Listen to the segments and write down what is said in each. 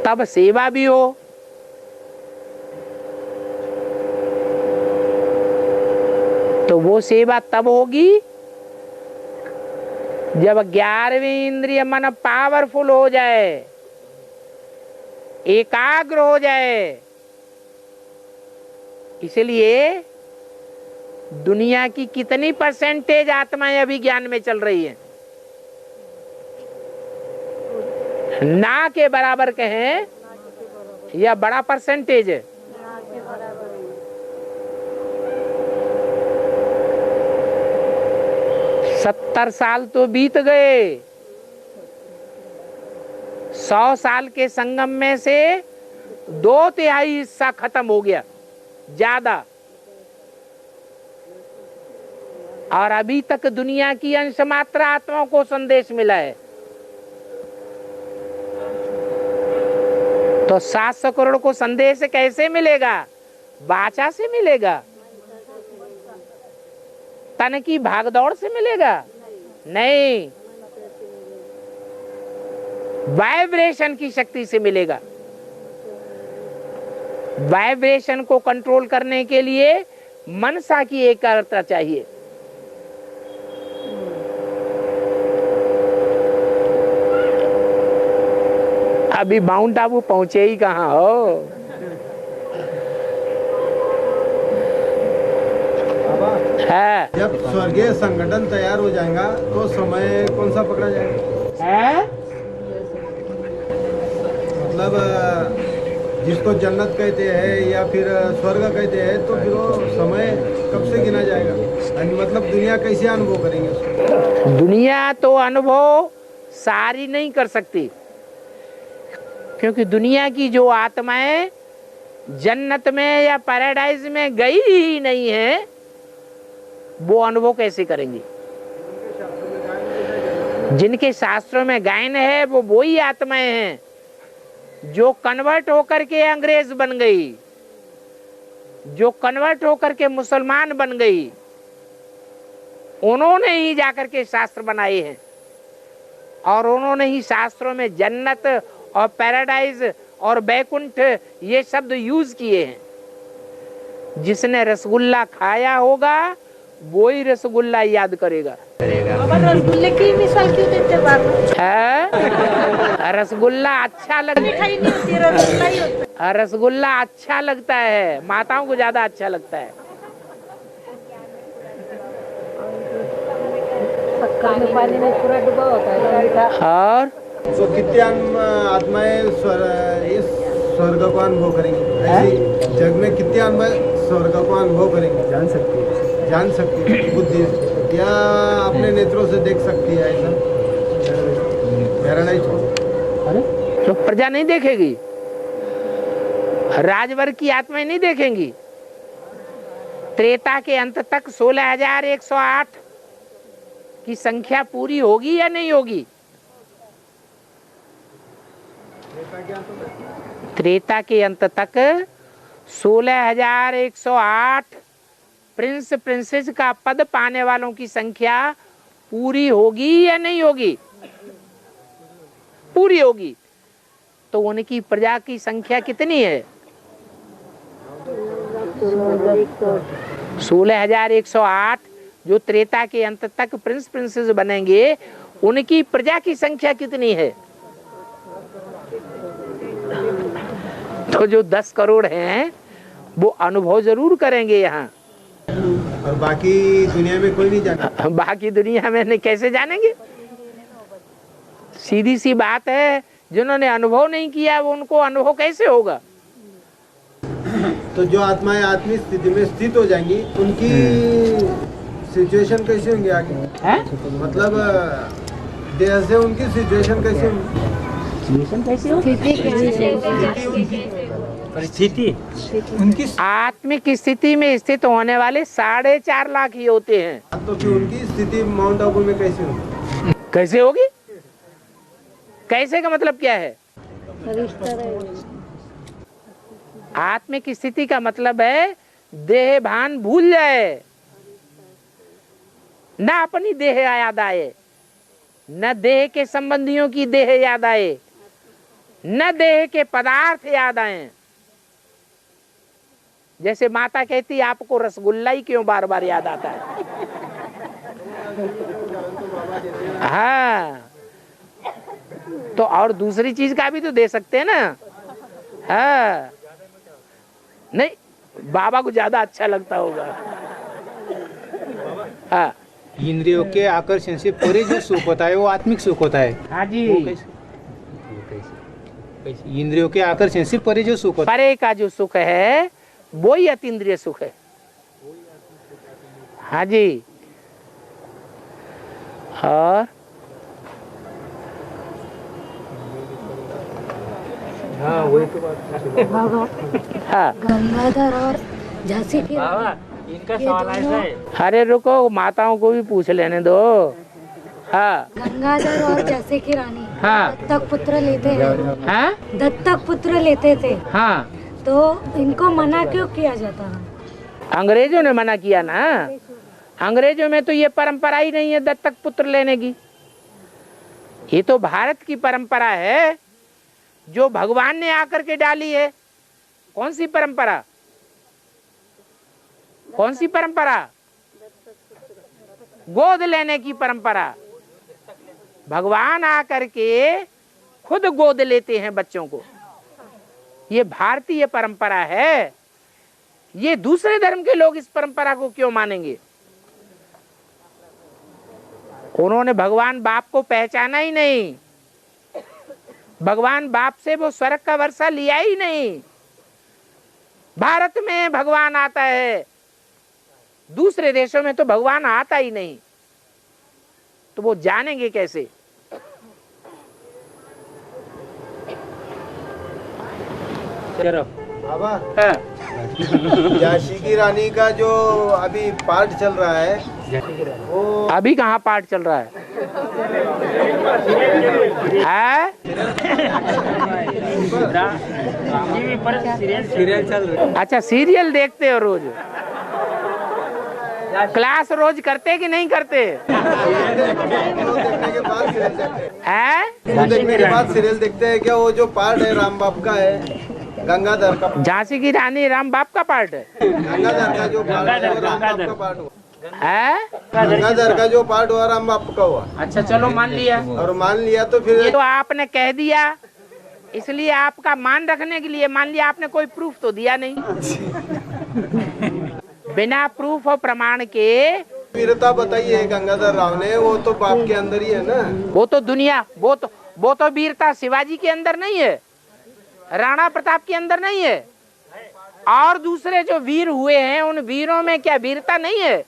तब सेवा भी हो। तो वो सेवा तब होगी जब 11वीं इंद्रिय मन पावरफुल हो जाए, एकाग्र हो जाए। इसलिए दुनिया की कितनी परसेंटेज आत्माएं अभी ज्ञान में चल रही हैं? ना के बराबर कहें या बड़ा परसेंटेज है? 70 साल तो बीत गए। 100 साल के संगम में से 2/3 हिस्सा खत्म हो गया, ज्यादा। और अभी तक दुनिया की अंश मात्र आत्माओं को संदेश मिला है। तो 700 करोड़ को संदेश कैसे मिलेगा? वाचा से मिलेगा? तन की भागदौड़ से मिलेगा? नहीं, वाइब्रेशन की शक्ति से मिलेगा। वाइब्रेशन को कंट्रोल करने के लिए मनसा की एकाग्रता चाहिए। अभी माउंट आबू पहुंचे ही कहाँ हो? है। जब स्वर्गीय संगठन तैयार हो जाएगा तो समय कौन सा पकड़ा जाएगा? है? मतलब जिसको जन्नत कहते हैं या फिर स्वर्ग कहते हैं, तो फिर वो समय कब से गिना जाएगा? मतलब दुनिया कैसे अनुभव करेंगे उसको? दुनिया तो अनुभव सारी नहीं कर सकती, क्योंकि दुनिया की जो आत्माएं जन्नत में या पैराडाइज में गई ही नहीं है, वो अनुभव कैसे करेंगी? जिनके शास्त्रों में गायन है वो ही आत्माएं हैं जो कन्वर्ट होकर के अंग्रेज बन गई, जो कन्वर्ट होकर के मुसलमान बन गई। उन्होंने ही जाकर के शास्त्र बनाए हैं और उन्होंने ही शास्त्रों में जन्नत और पैराडाइज और बैकुंठ ये शब्द यूज किए हैं। जिसने रसगुल्ला खाया होगा वो ही रसगुल्ला याद करेगा। रसगुल्ले की मिसाल क्यों देते है? रसगुल्ला अच्छा लगता है। रसगुल्ला अच्छा लगता है, माताओं को ज्यादा अच्छा लगता है। पानी में पूरा डूबा होता है। और तो कितने आत्माएं इस स्वर्ग को अनुभव करेंगे? ऐसी जग में कितने आत्माएं स्वर्ग को अनुभव करेंगे? जान सकती है बुद्धि या अपने नेत्रों से देख सकती है? ऐसा पैराडाइज को अरे तो प्रजा नहीं देखेगी, राजवर्ग की आत्माएं नहीं देखेंगी। त्रेता के अंत तक 16,108 की संख्या पूरी होगी या नहीं होगी? त्रेता के अंत तक 16,108 प्रिंस प्रिंसेस का पद पाने वालों की संख्या पूरी होगी या नहीं होगी? पूरी होगी। तो उनकी प्रजा की संख्या कितनी है? 16,108 जो त्रेता के अंत तक प्रिंस प्रिंसेस बनेंगे, उनकी प्रजा की संख्या कितनी है? तो जो 10 करोड़ हैं वो अनुभव जरूर करेंगे यहाँ, और बाकी दुनिया में कोई नहीं जाना। बाकी दुनिया में कैसे जानेंगे? सीधी सी बात है, जिन्होंने अनुभव नहीं किया वो उनको अनुभव कैसे होगा? तो जो आत्माएं आत्मिक स्थिति में स्थित हो जाएंगी, उनकी सिचुएशन कैसे होंगी आगे? है? मतलब देह से उनकी सिचुएशन कैसे होंगी? परिस्थिति उनकी आत्मिक स्थिति में स्थित होने वाले 4.5 लाख ही होते हैं। तो फिर उनकी स्थिति माउंट आबू में कैसे होगी? कैसे होगी? कैसे का मतलब क्या है? आत्मिक स्थिति का मतलब है देह भान भूल जाए, ना अपनी देह याद आए, न देह के संबंधियों की देह याद आए, न देह के पदार्थ याद आए। जैसे माता कहती आपको रसगुल्ला ही क्यों बार बार याद आता है। हाँ, तो और दूसरी चीज का भी तो दे सकते हैं ना। हाँ, नहीं बाबा को ज्यादा अच्छा लगता होगा। हाँ, इंद्रियों के आकर्षण से परे जो सुख होता है वो आत्मिक सुख होता है। हाँ जी, वो कैसे? इंद्रियों के आकर्षण से परे जो सुख होता है, परे का जो सुख है वो ही अतीन्द्रिय सुख है। हाँ जी, और हाँ वही तो बात। हाँ, गंगाधर और झांसी की इनका सवाल ऐसा है। अरे रुको, माताओं को भी पूछ लेने दो। हाँ गंगाधर और झांसी की रानी हाँ दत्तक पुत्र लेते हैं। हाँ दत्तक पुत्र लेते थे, हाँ, तो इनको मना क्यों किया जाता है? अंग्रेजों ने मना किया ना। अंग्रेजों में तो ये परंपरा ही नहीं है दत्तक पुत्र लेने की। ये तो भारत की परंपरा है जो भगवान ने आकर के डाली है। कौन सी परंपरा? कौन सी परंपरा? गोद लेने की परंपरा। भगवान आकर के खुद गोद लेते हैं बच्चों को। ये भारतीय परंपरा है। ये दूसरे धर्म के लोग इस परंपरा को क्यों मानेंगे? उन्होंने भगवान बाप को पहचाना ही नहीं। भगवान बाप से वो स्वर्ग का वर्षा लिया ही नहीं। भारत में भगवान आता है, दूसरे देशों में तो भगवान आता ही नहीं। तो वो जानेंगे कैसे? चलो बाबा, हाँ। झांसी की रानी का जो अभी पार्ट चल रहा है वो अभी कहाँ पाठ चल रहा है? टीवी पर सीरियल चल रहा है। अच्छा, सीरियल देखते हो रोज? क्लास रोज करते कि नहीं करते? देखने के बाद सीरियल देखते हैं। हैं? वो देखने के बाद सीरियल देखते हैं क्या? वो जो पार्ट है राम बाप का है, गंगाधर का। झांसी की रानी राम बाप का पार्ट है? गंगाधर का जो पार्ट है वो राम बाप गंगाधर। का पार्ट हुआ। है? गंगाधर का जो पार्ट हुआ राम बाप का हुआ। अच्छा चलो, मान लिया। और मान लिया तो ये फिर तो आपने कह दिया, इसलिए आपका मान रखने के लिए मान लिया। आपने कोई प्रूफ तो दिया नहीं। बिना प्रूफ और प्रमाण के वीरता बताइए गंगाधर राव ने, वो तो बाप के अंदर ही है ना। वो तो दुनिया, वो तो वीरता शिवाजी के अंदर नहीं है, राणा प्रताप के अंदर नहीं है, और दूसरे जो वीर हुए हैं उन वीरों में क्या वीरता नहीं है?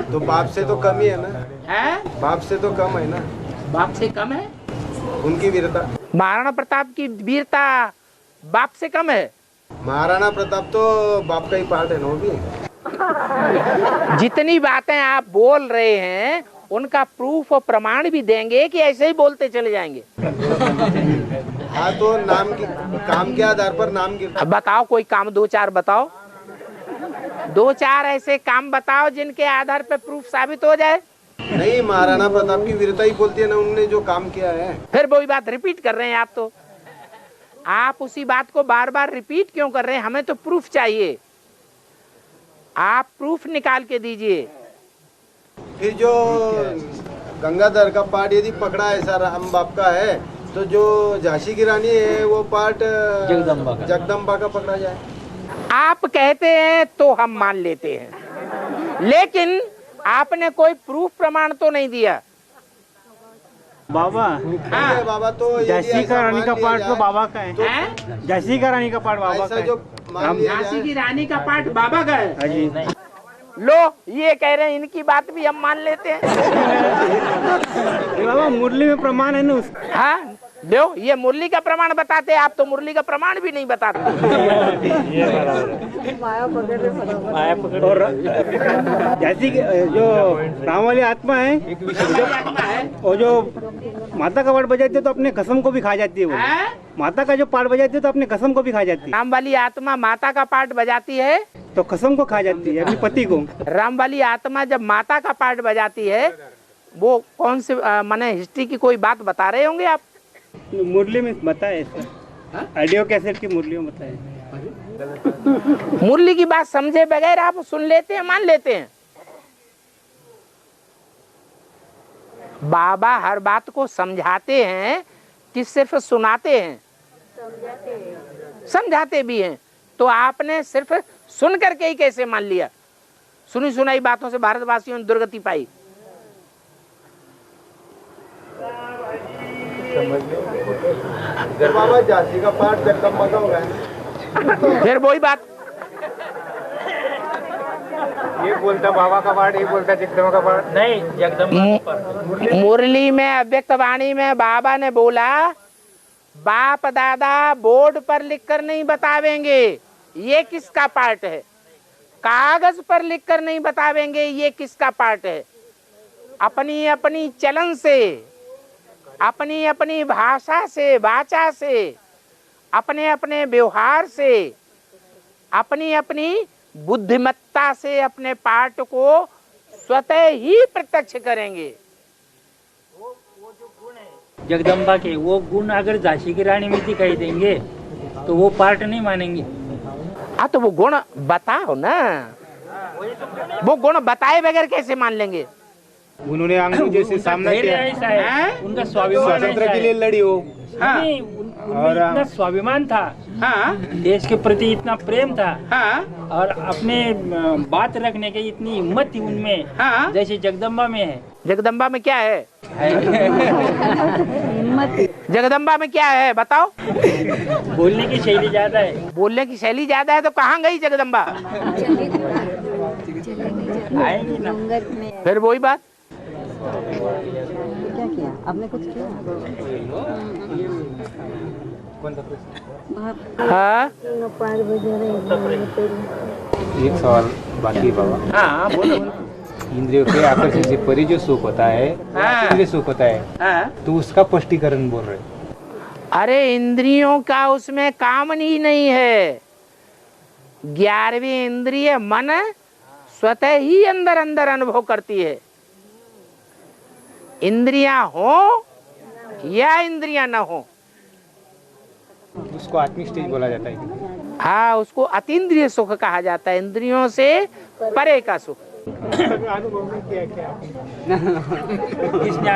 तो बाप से तो कम ही है ना। है? बाप से तो कम है ना बाप से कम है? उनकी वीरता। महाराणा प्रताप की वीरता बाप से कम है? महाराणा प्रताप तो बाप का ही पार्ट है ना वो भी। जितनी बातें आप बोल रहे हैं उनका प्रूफ और प्रमाण भी देंगे कि ऐसे ही बोलते चले जाएंगे? हाँ, तो नाम की काम के आधार पर नाम की। अब बताओ, कोई काम दो चार बताओ, दो चार ऐसे काम बताओ जिनके आधार पर प्रूफ साबित हो जाए। नहीं, महाराणा प्रताप की वीरता ही बोलती है ना, उन्होंने जो काम किया है। फिर वही बात रिपीट कर रहे हैं आप। तो आप उसी बात को बार बार रिपीट क्यों कर रहे हैं? हमें तो प्रूफ चाहिए। आप प्रूफ निकाल के दीजिए। फिर जो गंगाधर का पार्ट यदि पकड़ा ऐसा राम बाप का है, तो जो झांसी की रानी है वो पार्ट जगदम्बा का पकड़ा जाए। आप कहते हैं तो हम मान लेते हैं, लेकिन आपने कोई प्रूफ प्रमाण तो नहीं दिया। बाबा ठीक है बाबा, तो यदि झांसी ऐसा का रानी मान का लिया पार्ट तो जाए, बाबा का है। हैं? झांसी का रानी का पार्ट बाबा का ऐसा है। जो मान लिया झांसी जाए, की रानी का पार्ट बाबा का है। हाँ जी। लो, ये कह रहे हैं इनकी बात भी हम मान लेते हैं। ये बाबा मुरली में प्रमाण है ना उसका। हाँ, लो, ये मुरली का प्रमाण बताते, आप तो मुरली का प्रमाण भी नहीं बताते। और झांसी की जो राम वाली आत्मा है और जो माता का पार्ट बजाती है तो अपने कसम को भी खा जाती है वो। हैं? माता का जो पार्ट बजाती है तो अपने कसम को भी खा जाती है। राम वाली आत्मा माता का पार्ट बजाती है तो कसम को खा जाती है अपने पति को। राम वाली आत्मा जब माता का पार्ट बजाती है, वो कौन से माने हिस्ट्री की कोई बात बता रहे होंगे आप? मुरली में बताए सर, ऑडियो कैसेट की मुरली में बताए। मुरली की बात समझे बगैर आप सुन लेते हैं, मान लेते हैं। बाबा हर बात को समझाते हैं कि सिर्फ सुनाते हैं? समझाते भी हैं। तो आपने सिर्फ सुन करके ही कैसे मान लिया? सुनी सुनाई बातों से भारतवासियों ने दुर्गति पाई। बाबा झांसी का पाठ जगदम्बा का होगा। फिर वही बात, ये बोलता बाबा का पाठ, ये बोलता जगदम्बा का पाठ। नहीं, जगदम्बा मुरली में अव्यक्त वाणी में बाबा ने बोला, बाप दादा बोर्ड पर लिखकर नहीं बतावेंगे ये किसका पार्ट है, कागज पर लिखकर नहीं बतावेंगे ये किसका पार्ट है। अपनी अपनी चलन से, अपनी अपनी भाषा से, वाचा से, अपने अपने व्यवहार से, अपनी अपनी बुद्धिमत्ता से अपने पाठ को स्वतः ही प्रत्यक्ष करेंगे। जगदम्बा के वो गुण अगर झांसी की रानी में दिखाई देंगे तो वो पार्ट नहीं मानेंगे। तो वो गुण बताओ ना, वो गुण बताए बगैर कैसे मान लेंगे? उन्होंने अंग्रेजों से सामना किया, ऐसा है, उनका स्वाभिमान स्वतंत्र के लिए लड़ी हो। हाँ, उनमें इतना स्वाभिमान था, हाँ, देश के प्रति इतना प्रेम था, हाँ, और अपने बात रखने की इतनी हिम्मत थी उनमें, हाँ। जैसे जगदम्बा में है। जगदम्बा में क्या है? जगदम्बा में क्या है बताओ? बोलने की शैली ज्यादा है। बोलने की शैली ज्यादा है तो कहाँ गई जगदम्बा? आएंगी ना। फिर वही बात। क्या किया आपने? कुछ किया? हाँ एक सवाल बाकी है बाबा। हाँ बोलो। इंद्रियों के आकर्षण से परे जो सुख होता है, हाँ। इंद्रिय सुख होता है, हाँ। तो उसका स्पष्टीकरण बोल रहे। अरे इंद्रियों का उसमें काम ही नहीं है। 11वीं इंद्रिय मन स्वतः ही अंदर अंदर अनुभव करती है। इंद्रियां हो या इंद्रियां न हो, उसको आत्मिक स्टेज बोला जाता है। हाँ, उसको अतीन्द्रिय सुख कहा जाता है, इंद्रियों से परे का सुख। अनुभव में क्या क्या इसने